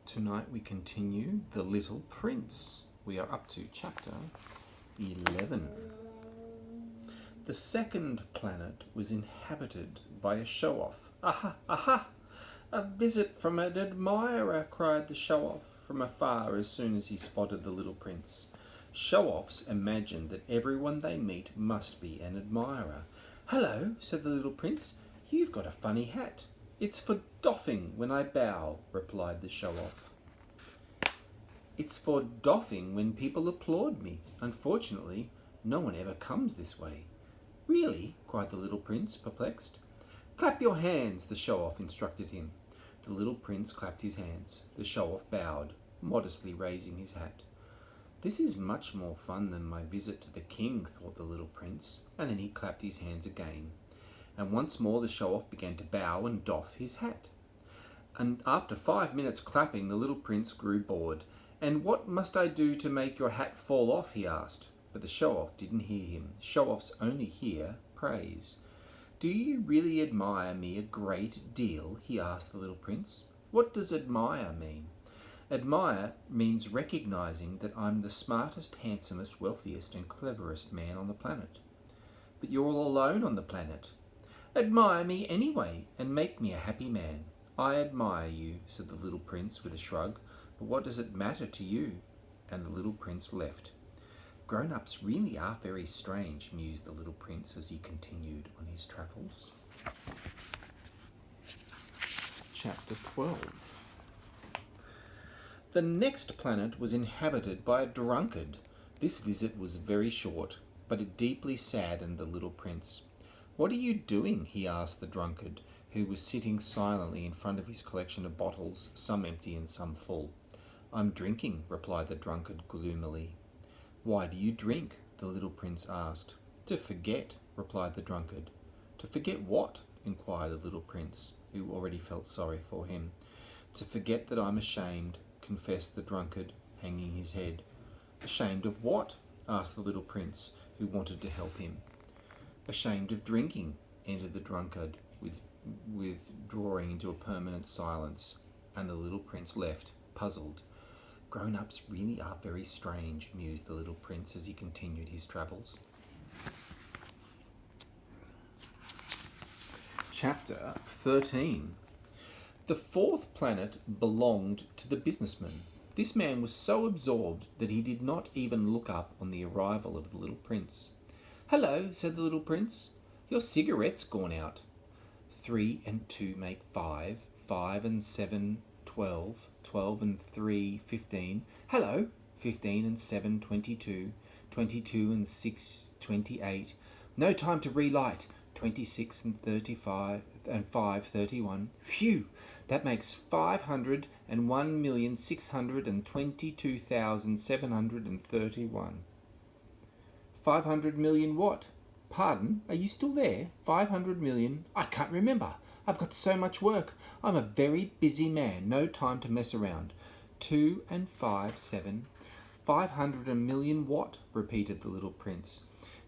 Tonight we continue The Little Prince. We are up to chapter 11. The second planet was inhabited by a show-off. Aha, aha! A visit from an admirer, cried the show-off from afar as soon as he spotted the little prince. Show-offs imagine that everyone they meet must be an admirer. Hello, said the little prince. You've got a funny hat. It's for doffing when I bow, replied the show-off. It's for doffing when people applaud me. Unfortunately, no one ever comes this way. Really? Cried the little prince, perplexed. Clap your hands, the show-off instructed him. The little prince clapped his hands. The show-off bowed, modestly raising his hat. This is much more fun than my visit to the king, thought the little prince, and then he clapped his hands again. And once more the show-off began to bow and doff his hat. And after 5 minutes clapping, the little prince grew bored. And what must I do to make your hat fall off, he asked. But the show-off didn't hear him. Show-offs only hear praise. Do you really admire me a great deal, he asked the little prince. What does admire mean? Admire means recognizing that I'm the smartest, handsomest, wealthiest and cleverest man on the planet. But you're all alone on the planet. Admire me anyway, and make me a happy man. I admire you, said the little prince with a shrug, but what does it matter to you? And the little prince left. Grown-ups really are very strange, mused the little prince as he continued on his travels. Chapter 12. The next planet was inhabited by a drunkard. This visit was very short, but it deeply saddened the little prince. What are you doing? He asked the drunkard, who was sitting silently in front of his collection of bottles, some empty and some full. I'm drinking, replied the drunkard gloomily. Why do you drink? The little prince asked. To forget, replied the drunkard. To forget what? Inquired the little prince, who already felt sorry for him. To forget that I'm ashamed, confessed the drunkard, hanging his head. Ashamed of what? Asked the little prince, who wanted to help him. Ashamed of drinking, entered the drunkard, withdrawing into a permanent silence, and the little prince left, puzzled. Grown-ups really are very strange, mused the little prince as he continued his travels. Chapter 13. The fourth planet belonged to the businessman. This man was so absorbed that he did not even look up on the arrival of the little prince. Hello, said the little prince. Your cigarette's gone out. 3 and 2 make 5. 5 and 7, 12. 12 and 3, 15. Hello. 15 and 7, 22. 22 and 6, 28. No time to relight. 26 and 35 and 5, 31. Phew! That makes 501,622,731. 500 million what? Pardon, are you still there? 500 million? I can't remember. I've got so much work. I'm a very busy man. No time to mess around. 2 and 5, 7. 500 million what? Repeated the little prince,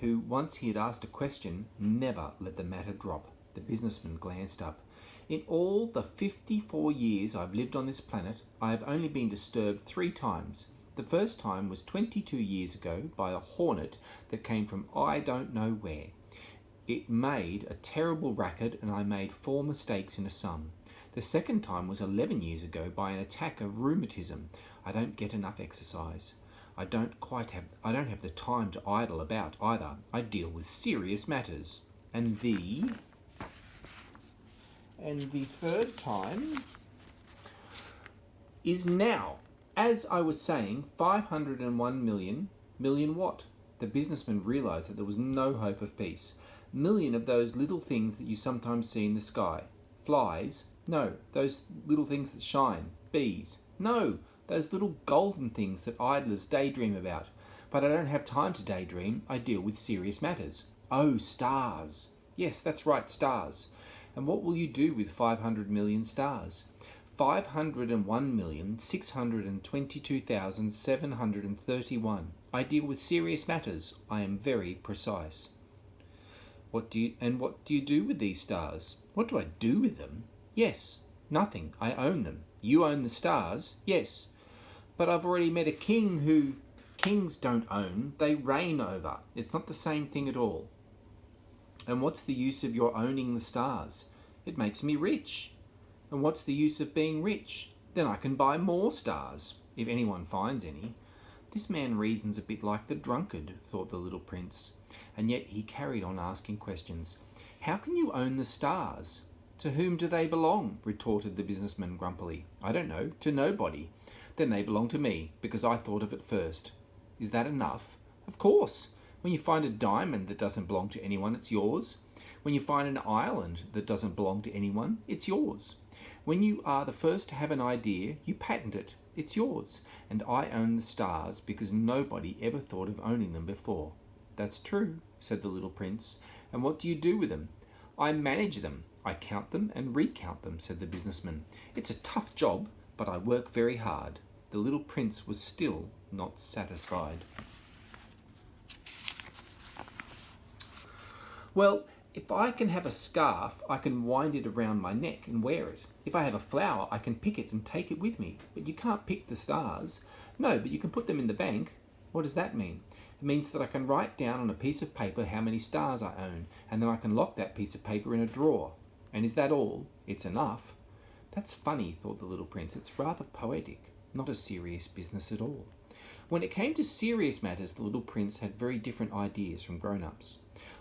who, once he had asked a question, never let the matter drop. The businessman glanced up. In all the 54 years I've lived on this planet, I have only been disturbed 3 times. The first time was 22 years ago by a hornet that came from I don't know where. It made a terrible racket and I made 4 mistakes in a sum. The second time was 11 years ago by an attack of rheumatism. I don't get enough exercise. I don't have the time to idle about either. I deal with serious matters. And the third time is now. As I was saying, 501 million what? The businessman realized that there was no hope of peace. Million of those little things that you sometimes see in the sky. Flies? No. Those little things that shine. Bees? No. Those little golden things that idlers daydream about. But I don't have time to daydream. I deal with serious matters. Oh, stars. Yes, that's right, stars. And what will you do with 500 million stars? 501,622,731. I deal with serious matters. I am very precise. What do you do with these stars? What do I do with them? Yes, nothing. I own them. You own the stars, yes, but I've already met a king who kings don't own, they reign over. It's not the same thing at all. And what's the use of your owning the stars? It makes me rich. And what's the use of being rich? Then I can buy more stars, if anyone finds any. This man reasons a bit like the drunkard, thought the little prince, and yet he carried on asking questions. How can you own the stars? To whom do they belong? Retorted the businessman grumpily. I don't know, to nobody. Then they belong to me, because I thought of it first. Is that enough? Of course. When you find a diamond that doesn't belong to anyone, it's yours. When you find an island that doesn't belong to anyone, it's yours. When you are the first to have an idea, you patent it. It's yours. And I own the stars because nobody ever thought of owning them before. That's true, said the little prince. And what do you do with them? I manage them. I count them and recount them, said the businessman. It's a tough job, but I work very hard. The little prince was still not satisfied. Well, if I can have a scarf, I can wind it around my neck and wear it. If I have a flower, I can pick it and take it with me. But you can't pick the stars. No, but you can put them in the bank. What does that mean? It means that I can write down on a piece of paper how many stars I own, and then I can lock that piece of paper in a drawer. And is that all? It's enough. That's funny, thought the little prince. It's rather poetic, not a serious business at all. When it came to serious matters, the little prince had very different ideas from grown-ups.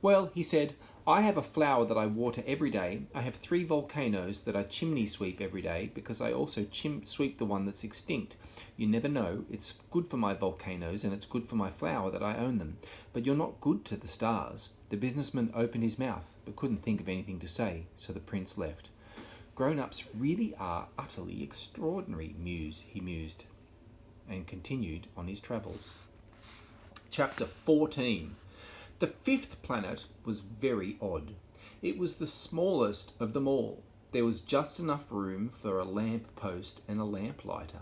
Well, he said, I have a flower that I water every day. I have 3 volcanoes that I chimney sweep every day because I also sweep the one that's extinct. You never know. It's good for my volcanoes and it's good for my flower that I own them. But you're not good to the stars. The businessman opened his mouth but couldn't think of anything to say, so the prince left. Grown-ups really are utterly extraordinary, he mused, and continued on his travels. Chapter 14. The 5th planet was very odd. It was the smallest of them all. There was just enough room for a lamp post and a lamplighter.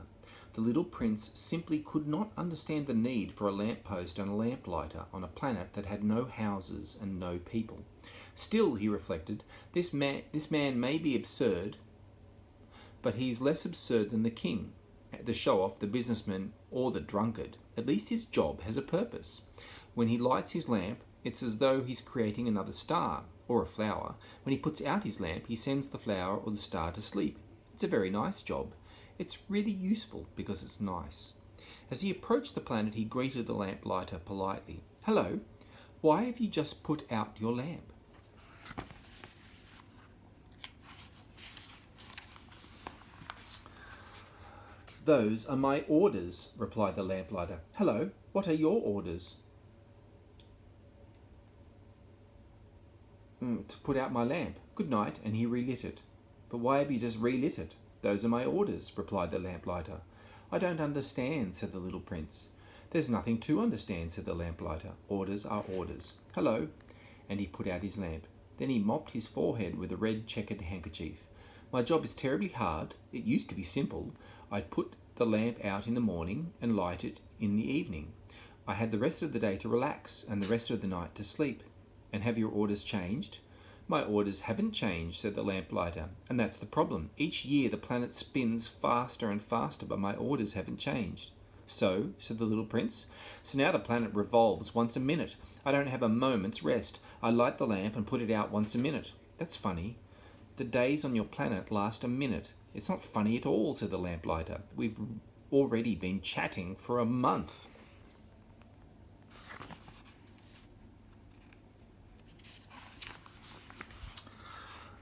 The little prince simply could not understand the need for a lamp post and a lamplighter on a planet that had no houses and no people. Still, he reflected, this man may be absurd, but he's less absurd than the king, the show-off, the businessman, or the drunkard. At least his job has a purpose. When he lights his lamp, it's as though he's creating another star, or a flower. When he puts out his lamp, he sends the flower or the star to sleep. It's a very nice job. It's really useful because it's nice. As he approached the planet, he greeted the lamplighter politely. Hello, why have you just put out your lamp? Those are my orders, replied the lamplighter. Hello, what are your orders? To put out my lamp. Good night, and he relit it. But why have you just relit it? Those are my orders, replied the lamplighter. I don't understand, said the little prince. There's nothing to understand, said the lamplighter. Orders are orders. Hello. And he put out his lamp. Then he mopped his forehead with a red checkered handkerchief. My job is terribly hard. It used to be simple. I'd put the lamp out in the morning and light it in the evening. I had the rest of the day to relax and the rest of the night to sleep. And have your orders changed? My orders haven't changed, said the lamplighter, and that's the problem. Each year the planet spins faster and faster, but my orders haven't changed. So, said the little prince, so now the planet revolves once a minute. I don't have a moment's rest. I light the lamp and put it out once a minute. That's funny. The days on your planet last a minute. It's not funny at all, said the lamplighter. We've already been chatting for a month.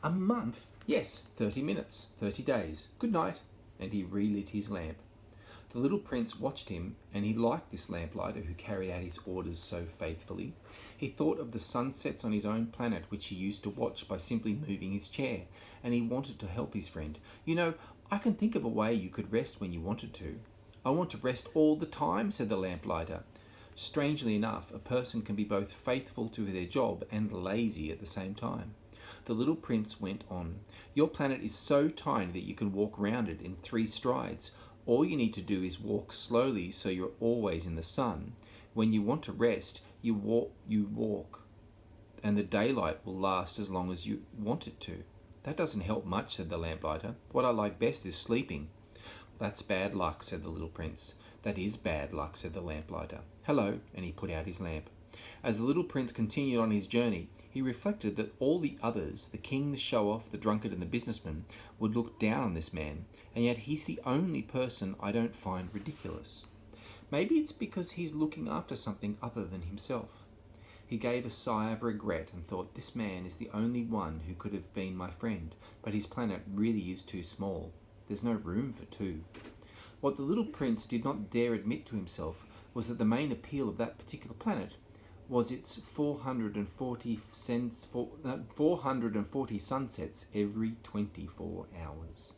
A month? Yes, 30 minutes, 30 days. Good night. And he relit his lamp. The little prince watched him, and he liked this lamplighter who carried out his orders so faithfully. He thought of the sunsets on his own planet, which he used to watch by simply moving his chair, and he wanted to help his friend. You know, I can think of a way you could rest when you wanted to. I want to rest all the time, said the lamplighter. Strangely enough, a person can be both faithful to their job and lazy at the same time. The little prince went on. Your planet is so tiny that you can walk round it in 3 strides. All you need to do is walk slowly so you're always in the sun. When you want to rest, you walk, and the daylight will last as long as you want it to. That doesn't help much, said the lamplighter. What I like best is sleeping. that's bad luck, said the little prince. That is bad luck, said the lamplighter. Hello, and he put out his lamp. As the little prince continued on his journey, he reflected that all the others, the king, the show-off, the drunkard, and the businessman, would look down on this man, and yet he's the only person I don't find ridiculous. Maybe it's because he's looking after something other than himself. He gave a sigh of regret and thought, this man is the only one who could have been my friend, but his planet really is too small. There's no room for two. What the little prince did not dare admit to himself was that the main appeal of that particular planet was its 440 sunsets every 24 hours.